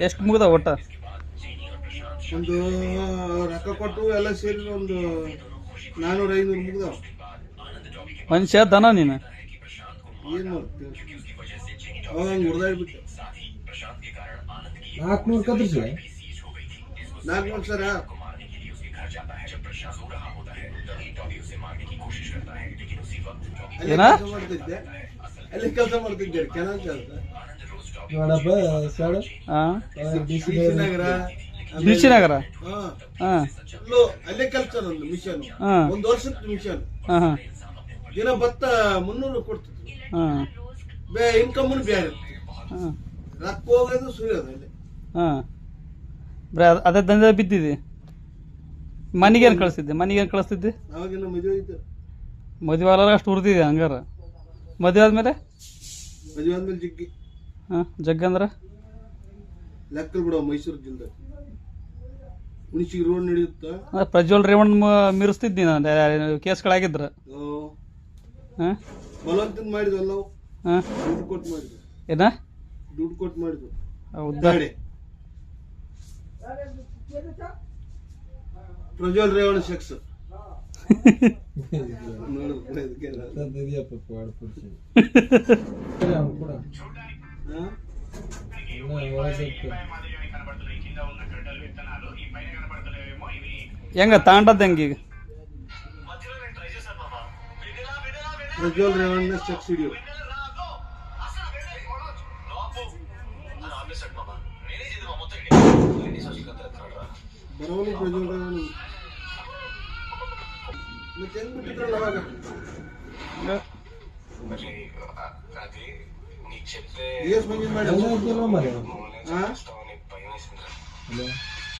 ಎಷ್ಟು ಮುಗ್ದಾವ ಒಟ್ಟ? ಒಂದು ರೊಕ್ಕ ಕೊಟ್ಟು ಎಲ್ಲ ಸೇರಿ ಒಂದು 400-500 ಮುಗ್ದಾವ. ಮನುಷ್ಯ ದನ ನೀನು ಏನ್ ಮಾಡ್ತೀವಿ ಅವಾಗ ಹಂಗೆ ಹೊಡೆದಾಡ್ಬಿಟ್ಟೆ. 400 ಕದ್ರಿಸಿ 400 ಸರ ಅಲ್ಲಿ ಕೆಲಸ ಮಾಡ್ತಿದ್ದೆ ಕೆನಲ್ ಕೆಲಸ ನೋಡಪ್ಪ ಸರ್ ನಗರ ಬಿ ಸಿ ನಗರ. ಅಲ್ಲೇ ಕೆಲಸ ನಂದು ಮಿಷನ್. 1 ವರ್ಷದ ಮಿಷನ್. ದಿನ ಭತ್ತ 300 ಕೊಡ್ತಿದ್ರು. ಇನ್ಕಮ್ ಬೇರೆ ರೊಕ್ಕ ಹೋಗೋದು ಸುರಿಯೋದು ಅಲ್ಲಿ. ಅದೇ ದಂಧೆ ಬಿದ್ದಿದೆ. ಮನೆಗೇನು ಕಳಿಸ್ತಿದ್ದೆ? ಅವಾಗಿನ ಮದುವೆ ಇತ್ತು. ಮದುವೆ ಆಗ ಅಷ್ಟು ಉರ್ದಿದೆ ಹಂಗಾರ. ಮದುವೆ ಆದ್ಮೇಲೆ ಜಿಗ್ಗಿ ಜಗ್ಗ ಅಂದ್ರೆ ಲೆಕ್ಕಲ್ ಬಿಡೋ. ಮೈಸೂರು ಜಿಲ್ಲೆ ಹುಣಸಿಗೆ ರೋಡ್ ನಡೆಯುತ್ತ. ಪ್ರಜ್ವಲ್ ರೇವಣ್ಣ ಮೀರಿಸ್ತಿದ್ದಿ ನಾನು ಕೇಸ್ಗಳಾಗಿದ್ರ. ಬಲವಂತನ ಮಾಡಿದ್ವಲ್ಲ ದುಡ್ಡು ಕೊಟ್ಟು ಮಾಡಿದ್ವಿ. ಏನ ದುಡ್ಡು ಕೊಟ್ಟು ಮಾಡಿದ್ವು. ಹೌದಾ? ಪ್ರಜ್ವಲ್ ರೇವಣ್ಣ ಶೆಕ್ಸ್ ಹೆಂಗ ತಾಂಡದ್ ಹೆಂಗೀಗ? ಪ್ರಜ್ವಲ್ ರೇವಣ್ಣ ಶೆಕ್ಸ್ ಹಿಡಿಯೋ ಬರೋನು ಪ್ರಜ್ವಲ್ ರೇವಣ್ಣ. ಮತ್ತೆ ಹೆಂಗ್ ಬಿಟ್ಟಿದ್ರಲ್ಲ ಅವಾಗ? ಎಷ್ಟು ಮಂದಿ ಮಾಡಿ